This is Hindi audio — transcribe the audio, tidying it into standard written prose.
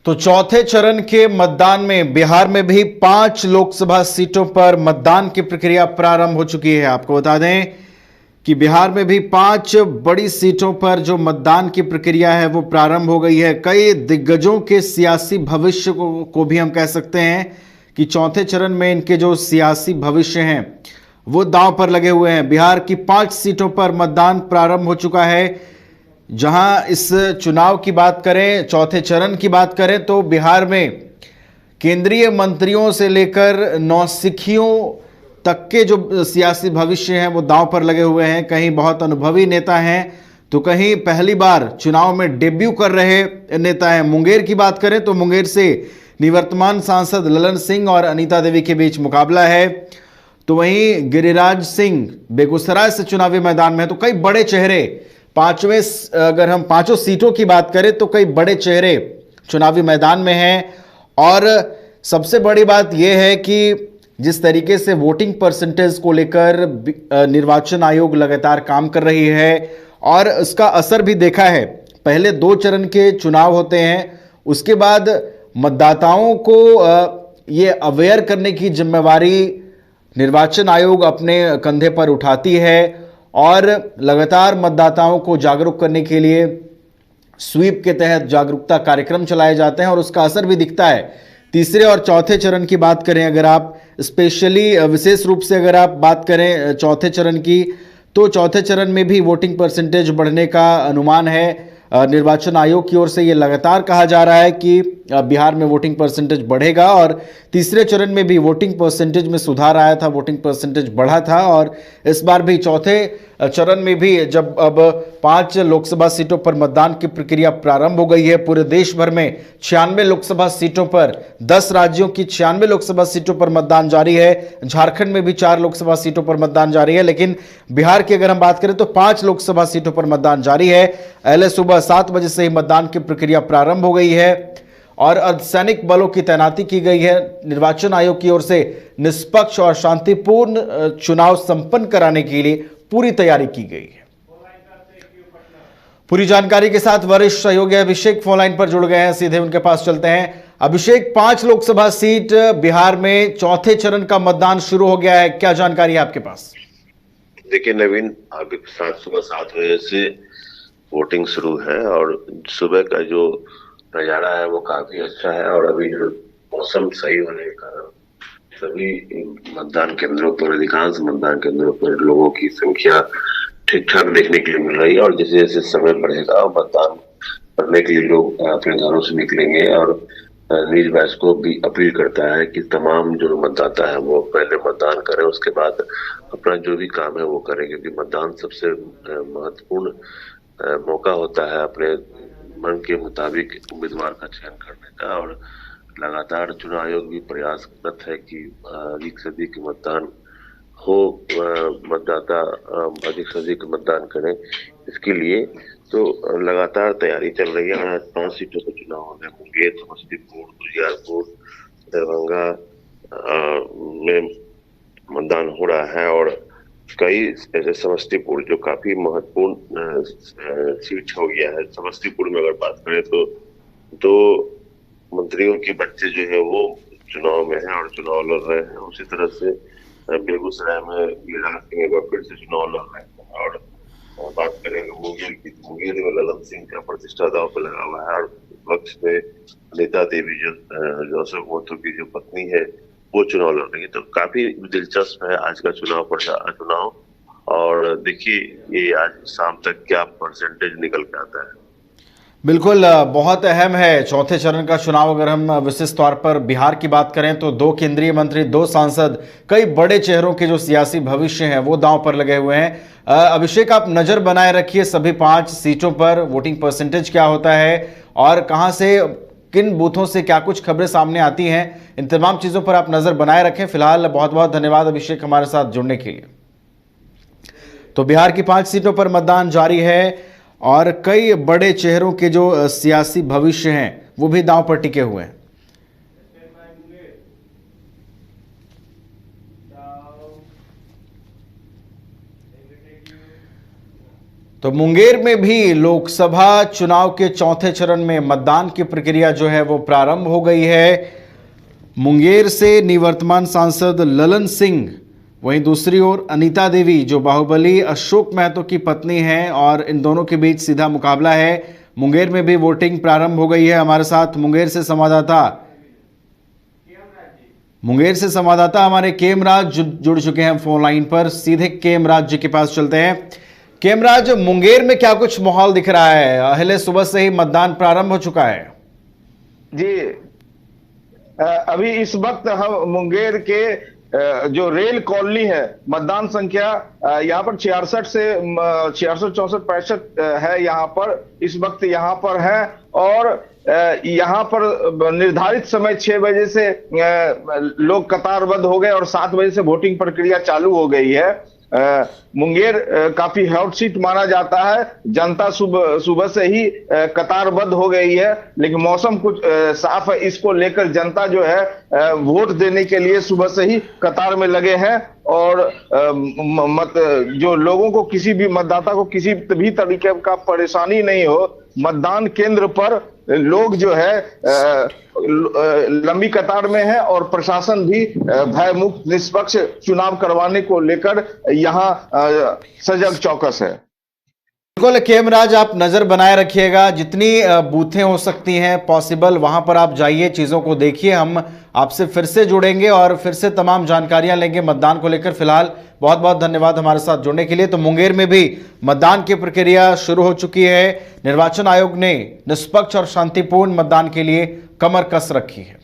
तो चौथे चरण के मतदान में बिहार में भी 5 लोकसभा सीटों पर मतदान की प्रक्रिया प्रारंभ हो चुकी है। आपको बता दें कि बिहार में भी 5 बड़ी सीटों पर जो मतदान की प्रक्रिया है वो प्रारंभ हो गई है। कई दिग्गजों के सियासी भविष्य को भी हम कह सकते हैं कि चौथे चरण में इनके जो सियासी भविष्य हैं वो दांव पर लगे हुए हैं। बिहार की 5 सीटों पर मतदान प्रारंभ हो चुका है। जहां इस चुनाव की बात करें, चौथे चरण की बात करें, तो बिहार में केंद्रीय मंत्रियों से लेकर नौसिखियों तक के जो सियासी भविष्य हैं वो दांव पर लगे हुए हैं। कहीं बहुत अनुभवी नेता हैं तो कहीं पहली बार चुनाव में डेब्यू कर रहे नेता हैं। मुंगेर की बात करें तो मुंगेर से निवर्तमान सांसद ललन सिंह और अनीता देवी के बीच मुकाबला है। तो वहीं गिरिराज सिंह बेगूसराय से चुनावी मैदान में है। तो कई बड़े चेहरे अगर हम 5 सीटों की बात करें तो कई बड़े चेहरे चुनावी मैदान में हैं। और सबसे बड़ी बात यह है कि जिस तरीके से वोटिंग परसेंटेज को लेकर निर्वाचन आयोग लगातार काम कर रही है और उसका असर भी देखा है। पहले 2 चरण के चुनाव होते हैं, उसके बाद मतदाताओं को ये अवेयर करने की जिम्मेवारी निर्वाचन आयोग अपने कंधे पर उठाती है और लगातार मतदाताओं को जागरूक करने के लिए स्वीप के तहत जागरूकता कार्यक्रम चलाए जाते हैं और उसका असर भी दिखता है। तीसरे और चौथे चरण की बात करें, अगर आप स्पेशली विशेष रूप से अगर आप बात करें चौथे चरण की, तो चौथे चरण में भी वोटिंग परसेंटेज बढ़ने का अनुमान है। निर्वाचन आयोग की ओर से ये लगातार कहा जा रहा है कि बिहार में वोटिंग परसेंटेज बढ़ेगा और तीसरे चरण में भी वोटिंग परसेंटेज में सुधार आया था, वोटिंग परसेंटेज बढ़ा था। और इस बार भी चौथे चरण में भी जब अब 5 लोकसभा सीटों पर मतदान की प्रक्रिया प्रारंभ हो गई है, पूरे देश भर में 96 लोकसभा सीटों पर 10 राज्यों की 96 लोकसभा सीटों पर मतदान जारी है। झारखंड में भी 4 लोकसभा सीटों पर मतदान जारी है, लेकिन बिहार की अगर हम बात करें तो 5 लोकसभा सीटों पर मतदान जारी है। पहले सुबह 7 बजे से ही मतदान की प्रक्रिया प्रारंभ हो गई है और अर्धसैनिक बलों की तैनाती की गई है। निर्वाचन आयोग की ओर से निष्पक्ष और शांतिपूर्ण चुनाव संपन्न कराने के लिए पूरी तैयारी की गई है। पूरी जानकारी के साथ वरिष्ठ सहयोगी अभिषेक फोन लाइन पर जुड़ गए हैं, सीधे उनके पास चलते हैं। अभिषेक, 5 लोकसभा सीट बिहार में चौथे चरण का मतदान शुरू हो गया है, क्या जानकारी है आपके पास? देखिए नवीन, अभी सुबह 7 बजे से वोटिंग शुरू है और सुबह का जो नजारा है वो काफी अच्छा है और अभी जो मौसम सही होने के कारण सभी मतदान केंद्रों पर, अधिकांश मतदान केंद्रों पर लोगों की संख्या ठीक ठाक देखने के लिए मिल रही है। और जैसे जैसे समय बढ़ेगा और मतदान करने के लिए लोग अपने घरों से निकलेंगे और न्यूज वाइज को भी अपील करता है कि तमाम जो मतदाता है वो पहले मतदान करें, उसके बाद अपना जो भी काम है वो करें, क्योंकि मतदान सबसे महत्वपूर्ण मौका होता है अपने मन के मुताबिक उम्मीदवार का चयन करने का। और लगातार चुनाव आयोग भी प्रयासरत है कि अधिक से अधिक मतदान हो, मतदाता अधिक से अधिक मतदान करें। इसके लिए तो लगातार तैयारी चल रही है। आज 5 सीटों पर चुनाव हो रहे हैं, मुंगेर, समस्तीपुर, उजियारपुर, दरभंगा में मतदान हो रहा है और कई ऐसे समस्तीपुर जो काफी महत्वपूर्ण सीट हो गया है। समस्तीपुर में अगर बात करें तो 2 मंत्रियों के बच्चे जो है वो चुनाव में है और चुनाव लड़ रहे हैं। उसी तरह से बेगूसराय में गिरिराज सिंह एक बार फिर से चुनाव लड़ रहे हैं। और बात करेंगे मुंगेर की, मुंगेर में ललन सिंह का प्रतिष्ठा दांव पे लगा हुआ है और पक्ष में अनीता देवी जो अशोक महतो की जो पत्नी है वो चुनाव लड़ रही है। तो काफी दिलचस्प है आज का चुनाव। और देखिए ये आज शाम तक क्या परसेंटेज निकल के आता है। बिल्कुल, बहुत अहम है चौथे चरण का चुनाव। अगर हम विशेष तौर पर बिहार की बात करें तो 2 केंद्रीय मंत्री, 2 सांसद, कई बड़े चेहरों के जो सियासी भविष्य हैं वो दांव पर लगे हुए हैं। अभिषेक, आप नजर बनाए रखिए सभी 5 सीटों पर वोटिंग परसेंटेज क्या होता है और कहां से, किन बूथों से क्या कुछ खबरें सामने आती हैं, इन तमाम चीजों पर आप नजर बनाए रखें। फिलहाल बहुत बहुत धन्यवाद अभिषेक हमारे साथ जुड़ने के लिए। तो बिहार की 5 सीटों पर मतदान जारी है और कई बड़े चेहरों के जो सियासी भविष्य हैं वो भी दांव पर टिके हुए हैं। तो मुंगेर में भी लोकसभा चुनाव के चौथे चरण में मतदान की प्रक्रिया जो है वो प्रारंभ हो गई है। मुंगेर से निवर्तमान सांसद ललन सिंह, वहीं दूसरी ओर अनीता देवी जो बाहुबली अशोक महतो की पत्नी हैं, और इन दोनों के बीच सीधा मुकाबला है। मुंगेर में भी वोटिंग प्रारंभ हो गई है। हमारे साथ मुंगेर से संवाददाता हमारे केमराज जुड़ चुके हैं फोन लाइन पर। सीधे केमराज जी के पास चलते हैं। केमराज, मुंगेर में क्या कुछ माहौल दिख रहा है? पहले सुबह से ही मतदान प्रारंभ हो चुका है। जी, अभी इस वक्त हम मुंगेर के जो रेल कॉलोनी है, मतदान संख्या यहाँ पर 66 से 66, 64, 65 है यहाँ पर इस वक्त यहाँ पर है। और यहाँ पर निर्धारित समय 6 बजे से लोग कतारबद्ध हो गए और 7 बजे से वोटिंग प्रक्रिया चालू हो गई है। मुंगेर काफी हॉट सीट माना जाता है। जनता सुबह से ही कतारबद्ध हो गई है, लेकिन मौसम कुछ साफ है। इसको लेकर जनता जो है वोट देने के लिए सुबह से ही कतार में लगे हैं। और जो लोगों को, किसी भी मतदाता को किसी भी तरीके का परेशानी नहीं हो, मतदान केंद्र पर लोग जो है लंबी कतार में है। और प्रशासन भी भयमुक्त निष्पक्ष चुनाव करवाने को लेकर यहाँ सजग चौकस है। बिल्कुल केमराज, आप नजर बनाए रखिएगा। जितनी बूथें हो सकती हैं पॉसिबल, वहां पर आप जाइए, चीजों को देखिए। हम आपसे फिर से जुड़ेंगे और फिर से तमाम जानकारियां लेंगे मतदान को लेकर। फिलहाल बहुत बहुत धन्यवाद हमारे साथ जुड़ने के लिए। तो मुंगेर में भी मतदान की प्रक्रिया शुरू हो चुकी है। निर्वाचन आयोग ने निष्पक्ष और शांतिपूर्ण मतदान के लिए कमर कस रखी है।